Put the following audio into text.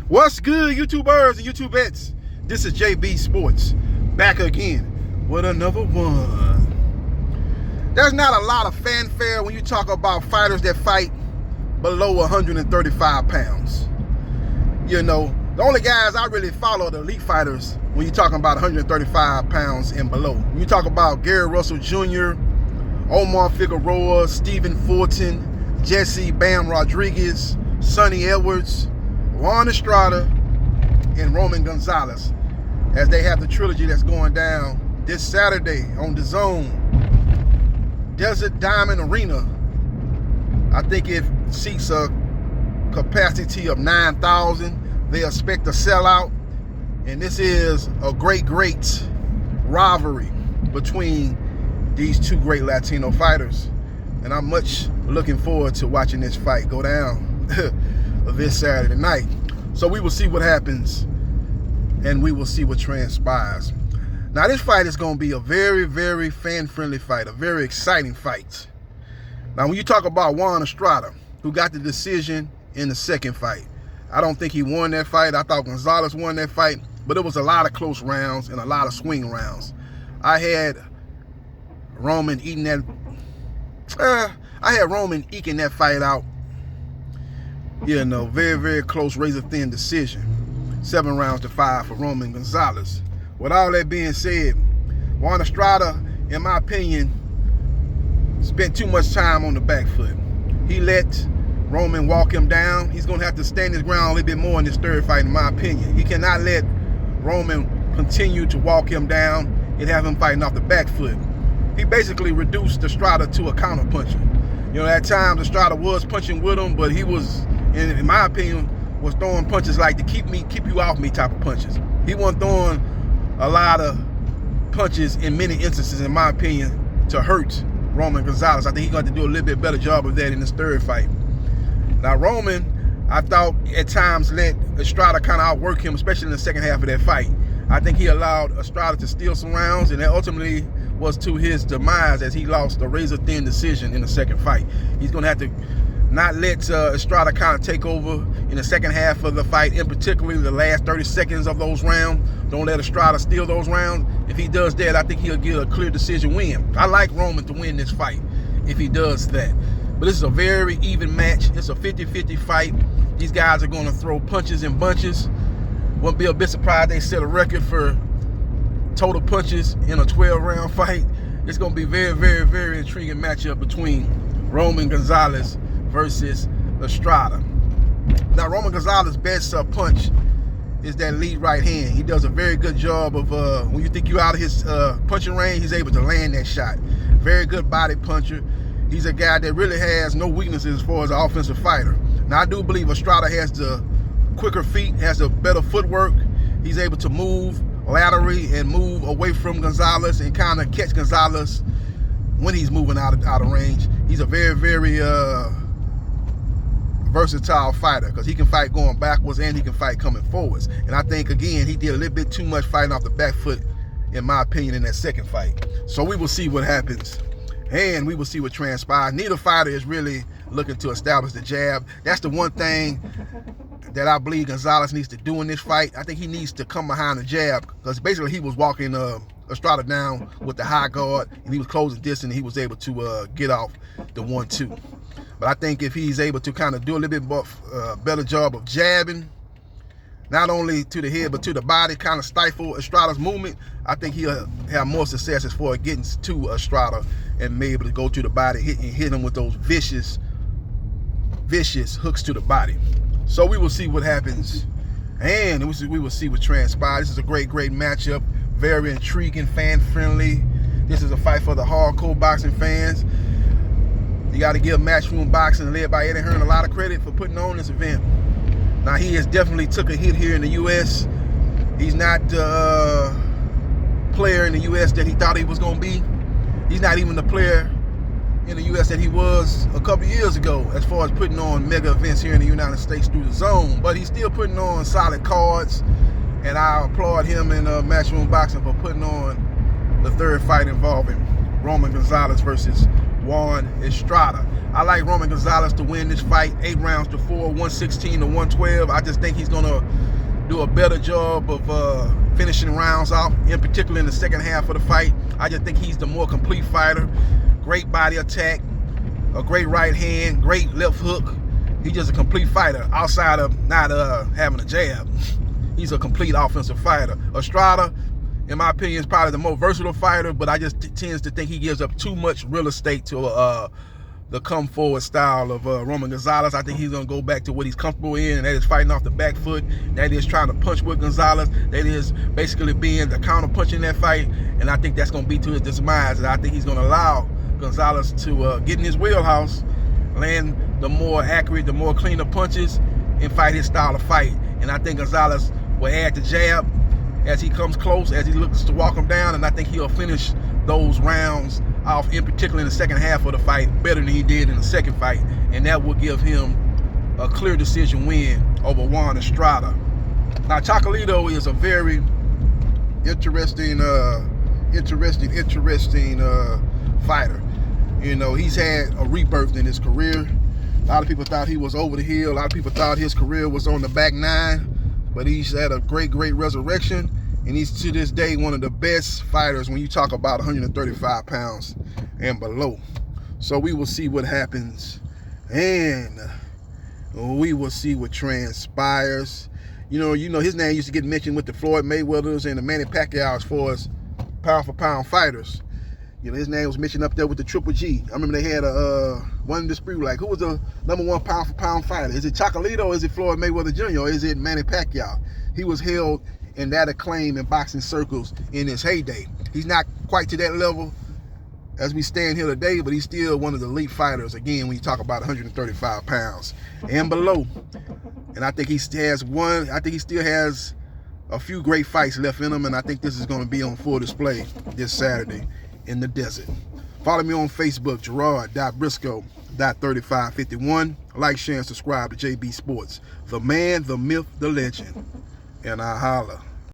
What's good, YouTubers and YouTubettes? This is JBsports back again with another one. There's not a lot of fanfare when you talk about fighters that fight below 135 pounds. You know, the only guys I really follow are the elite fighters when you're talking about 135 pounds and below. When you talk about Gary Russell Jr., Omar Figueroa, Stephen Fulton, Jesse Bam Rodriguez, Sonny Edwards, Juan Estrada, and Roman Gonzalez, as they have the trilogy that's going down this Saturday on the Zone. Desert Diamond Arena. I think it seats a capacity of 9,000. They expect a sellout, and this is a great rivalry between these two great Latino fighters, and I'm much looking forward to watching this fight go down this Saturday night. So we will see what happens, and we will see what transpires. Now, this fight is going to be a very fan-friendly fight, a very exciting fight. Now, when you talk about Juan Estrada, who got the decision in the second fight, I don't think he won that fight. I thought Gonzalez won that fight, but it was a lot of close rounds and a lot of swing rounds. I had Roman eating that. I had Roman eking that fight out. You know, very close, razor-thin decision. 7 rounds to 5 for Roman Gonzalez. With all that being said, Juan Estrada, in my opinion, spent too much time on the back foot. He let Roman walk him down. He's going to have to stand his ground a little bit more in this third fight, in my opinion. He cannot let Roman continue to walk him down and have him fighting off the back foot. He basically reduced Estrada to a counter puncher. You know, at times Estrada was punching with him, but he was, in my opinion, was throwing punches like the keep you off me type of punches. He wasn't throwing a lot of punches in many instances, in my opinion, to hurt Roman Gonzalez. I think he's going to do a little bit better job of that in this third fight. Now, Roman, I thought at times let Estrada kind of outwork him, especially in the second half of that fight. I think he allowed Estrada to steal some rounds, and that ultimately was to his demise as he lost a razor-thin decision in the second fight. He's going to have to not let Estrada kind of take over in the second half of the fight, in particularly the last 30 seconds of those rounds. Don't let Estrada steal those rounds. If he does that, I think he'll get a clear decision win. I like Roman to win this fight if he does that. But this is a very even match. It's a 50-50 fight. These guys are going to throw punches in bunches. Wouldn't be a bit surprised they set a record for total punches in a 12-round fight. It's going to be very intriguing matchup between Roman Gonzalez versus Estrada. Now, Roman Gonzalez's best punch is that lead right hand. He does a very good job of, when you think you're out of his punching range, he's able to land that shot. Very good body puncher. He's a guy that really has no weaknesses as far as an offensive fighter. Now, I do believe Estrada has the quicker feet, has the better footwork. He's able to move laterally and move away from Gonzalez and kind of catch Gonzalez when he's moving out of range. He's a very versatile fighter because he can fight going backwards and he can fight coming forwards. And I think, again, he did a little bit too much fighting off the back foot, in my opinion, in that second fight. So we will see what happens, and we will see what transpires. Neither fighter is really looking to establish the jab. That's the one thing that I believe Gonzalez needs to do in this fight. I think he needs to come behind the jab, because basically he was walking Estrada down with the high guard, and he was closing distance, and he was able to get off the 1-2. But I think if he's able to kind of do a little bit more, better job of jabbing, not only to the head but to the body, kind of stifle Estrada's movement, I think he'll have more success as far as getting to Estrada and be able to go to the body, hit him with those vicious hooks to the body. So we will see what happens, and we will see what transpires. This is a great matchup, very intriguing, fan-friendly. This is a fight for the hardcore boxing fans. You got to give Matchroom Boxing, led by Eddie Hearn, a lot of credit for putting on this event. Now, he has definitely took a hit here in the U.S. He's not the player in the U.S. that he thought he was going to be. He's not even the player in the U.S. that he was a couple years ago as far as putting on mega events here in the United States through the Zone. But he's still putting on solid cards, and I applaud him and Matchroom Boxing for putting on the third fight involving Roman Gonzalez versus Juan Estrada. I like Roman Gonzalez to win this fight 8 rounds to 4, 116 to 112. I just think he's going to do a better job of finishing rounds out, in particular in the second half of the fight. I just think he's the more complete fighter. Great body attack, a great right hand, great left hook. He's just a complete fighter outside of not having a jab. He's a complete offensive fighter. Estrada, in my opinion, is probably the more versatile fighter, but I just tends to think he gives up too much real estate to the come forward style of Roman Gonzalez. I think he's going to go back to what he's comfortable in, and that is fighting off the back foot. That is trying to punch with Gonzalez. That is basically being the counter punch in that fight, and I think that's going to be to his demise. And I think he's going to allow Gonzalez to get in his wheelhouse, land the more accurate, the more cleaner punches, and fight his style of fight. And I think Gonzalez will add the jab as he comes close, as he looks to walk him down, and I think he'll finish those rounds off, in particular in the second half of the fight, better than he did in the second fight, and that will give him a clear decision win over Juan Estrada. Now, Chocolatito is a very interesting fighter. You know, he's had a rebirth in his career. A lot of people thought he was over the hill. A lot of people thought his career was on the back nine, but he's had a great resurrection. And he's to this day one of the best fighters when you talk about 135 pounds and below. So we will see what happens, and we will see what transpires. You know, his name used to get mentioned with the Floyd Mayweathers and the Manny Pacquiao as far as pound for pound fighters. You know, his name was mentioned up there with the Triple G. I remember they had one dispute, like, who was the #1 pound for pound fighter? Is it Chocolatito, or is it Floyd Mayweather Jr., or is it Manny Pacquiao? He was held in that acclaim in boxing circles in his heyday. He's not quite to that level as we stand here today, but he's still one of the elite fighters, again, when you talk about 135 pounds and below. And I think he still has a few great fights left in him, and I think this is going to be on full display this Saturday in the desert. Follow me on Facebook, Gerard.Briscoe.3551. Like, share, and subscribe to JB Sports. The man, the myth, the legend. And I holla.